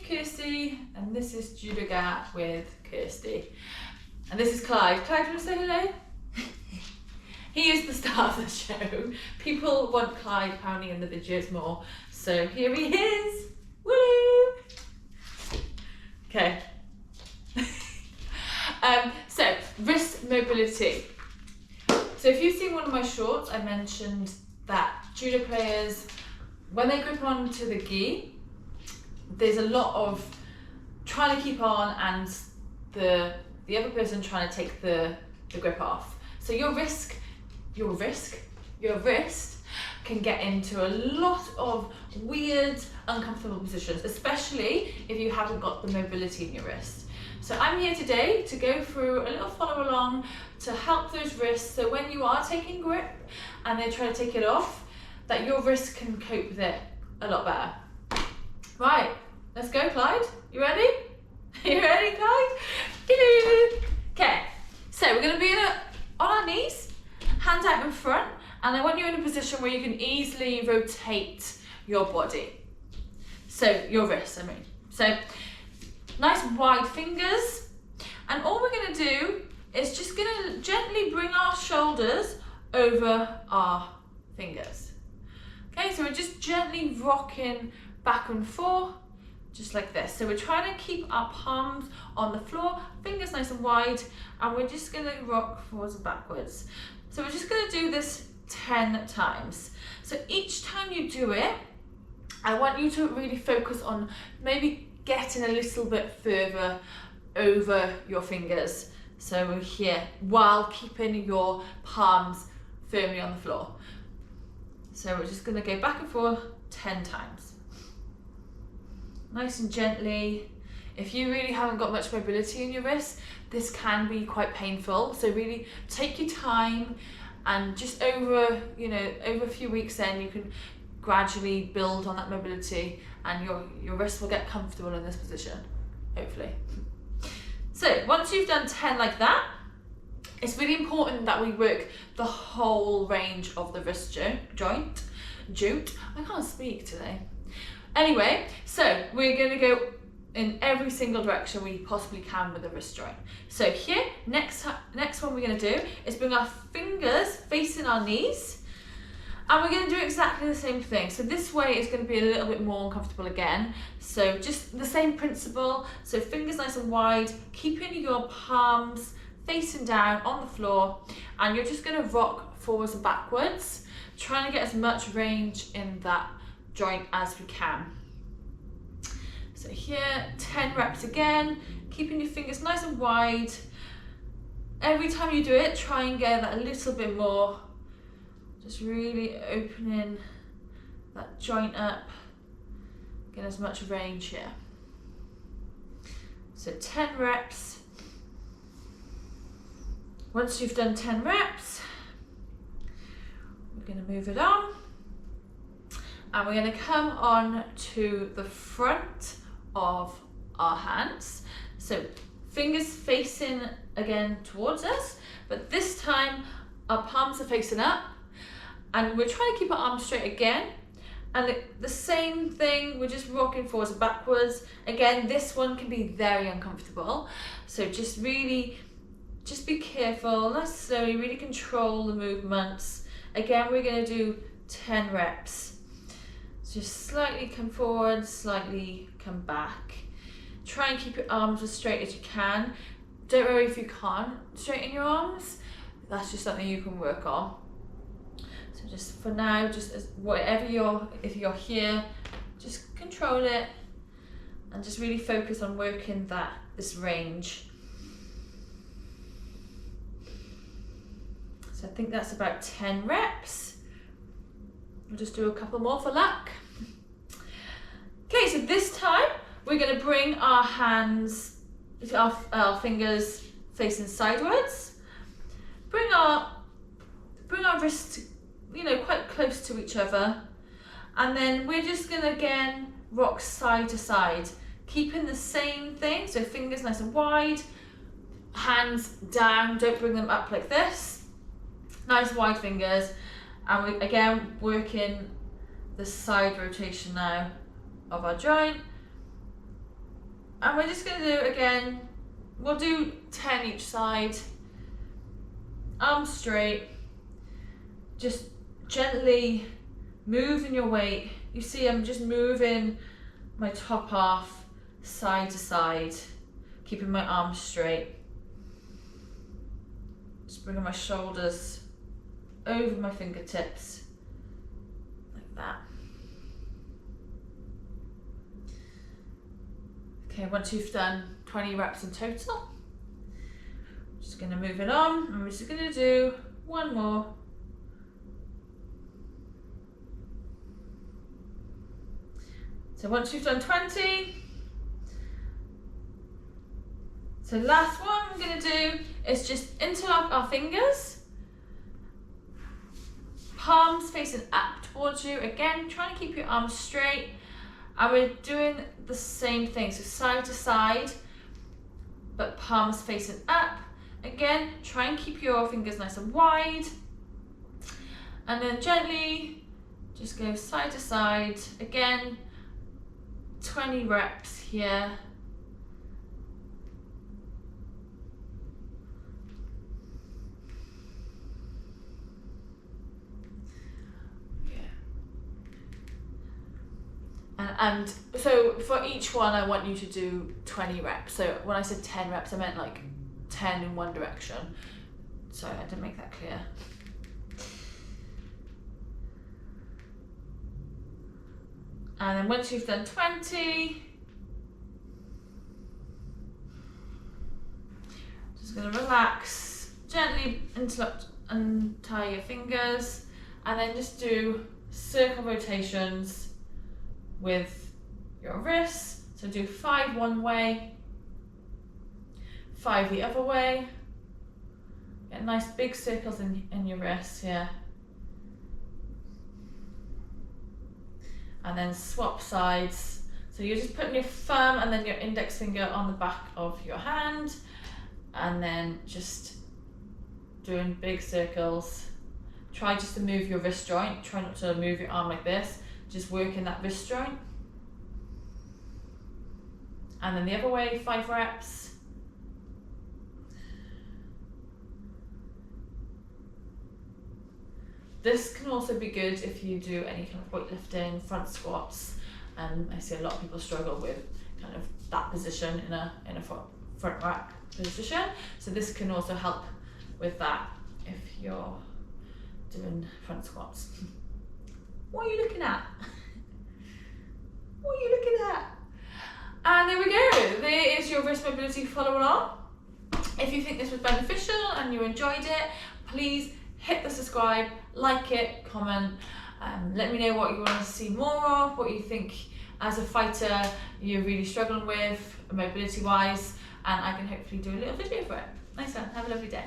Kirsty, and this is Judoga with Kirsty. And this is Clyde. Clyde, want to say hello? He is the star of the show. People want Clyde apparently in the videos more, so here he is. Woo! Okay. So wrist mobility. So if you've seen one of my shorts, I mentioned that judo players, when they grip onto the gi, there's a lot of trying to keep on and the other person trying to take the grip off. So your wrist can get into a lot of weird, uncomfortable positions, especially if you haven't got the mobility in your wrist. So I'm here today to go through a little follow along to help those wrists, so when you are taking grip and they try to take it off, that your wrist can cope with it a lot better. Right, let's go, Clyde. You ready? You ready, Clyde? Okay, so we're going to be on our knees, hands out in front, and I want you in a position where you can easily rotate your body. So your wrists, I mean. So nice wide fingers, and all we're going to do is just going to gently bring our shoulders over our fingers. Okay, so we're just gently rocking back and forth, just like this. So we're trying to keep our palms on the floor, fingers nice and wide, and we're just going to rock forwards and backwards. So we're just going to do this 10 times. So each time you do it, I want you to really focus on maybe getting a little bit further over your fingers. So we're here while keeping your palms firmly on the floor. So we're just going to go back and forth 10 times. Nice and gently. If you really haven't got much mobility in your wrists, this can be quite painful. So really take your time, and just over a few weeks then you can gradually build on that mobility, and your wrists will get comfortable in this position, hopefully. So once you've done 10 like that, it's really important that we work the whole range of the wrist joint. I can't speak today. Anyway, so we're going to go in every single direction we possibly can with the wrist joint. So here, next one we're going to do is bring our fingers facing our knees, and we're going to do exactly the same thing. So this way is going to be a little bit more uncomfortable again. So just the same principle. So fingers nice and wide, keeping your palms facing down on the floor, and you're just going to rock forwards and backwards, trying to get as much range in that joint as we can. So here, 10 reps again, keeping your fingers nice and wide. Every time you do it, try and get that a little bit more, just really opening that joint up, get as much range here. So 10 reps. Once you've done 10 reps, we're going to move it on, and we're going to come on to the front of our hands. So fingers facing again towards us, but this time our palms are facing up, and we're trying to keep our arms straight again. And the same thing, we're just rocking forwards and backwards. Again, this one can be very uncomfortable, so just be careful, nice and slowly, really control the movements. Again, we're going to do 10 reps. Just slightly come forward, slightly come back. Try and keep your arms as straight as you can. Don't worry if you can't straighten your arms, that's just something you can work on. So just for now, just as if you're here, just control it and just really focus on working this range. So I think that's about 10 reps. We'll just do a couple more for luck. Okay, so this time we're going to bring our hands, our fingers facing sideways. Bring our wrists, quite close to each other, and then we're just going to again rock side to side, keeping the same thing. So fingers nice and wide, hands down, don't bring them up like this. Nice wide fingers, and we again working the side rotation now of our joint. And we're just going to do, again, we'll do 10 each side. Arms straight. Just gently moving your weight. You see I'm just moving my top half side to side, keeping my arms straight. Just bringing my shoulders over my fingertips, like that. Okay, once you've done 20 reps in total, just going to move it on, and we're just going to do one more. So once you've done 20, so last one we're going to do is just interlock our fingers, palms facing up towards you. Again, trying to keep your arms straight, and we're doing the same thing, so side to side, but palms facing up. Again, try and keep your fingers nice and wide, and then gently just go side to side. Again, 20 reps here. And so for each one, I want you to do 20 reps. So when I said 10 reps, I meant like 10 in one direction. Sorry, I didn't make that clear. And then once you've done 20, just going to relax, gently untie your fingers, and then just do circle rotations with your wrists. So do 5 one way, 5 the other way. Get nice big circles in your wrists here. And then swap sides. So you're just putting your thumb and then your index finger on the back of your hand, and then just doing big circles. Try just to move your wrist joint. Try not to move your arm like this. Just working that wrist joint. And then the other way, 5 reps. This can also be good if you do any kind of weightlifting, front squats, and I see a lot of people struggle with kind of that position in a front rack position. So this can also help with that if you're doing front squats. What are you looking at? What are you looking at? And there we go. There is your wrist mobility follow along. If you think this was beneficial and you enjoyed it, please hit the subscribe, like it, comment. Let me know what you want to see more of, what you think as a fighter you're really struggling with mobility wise, and I can hopefully do a little video for it. Nice one. Have a lovely day.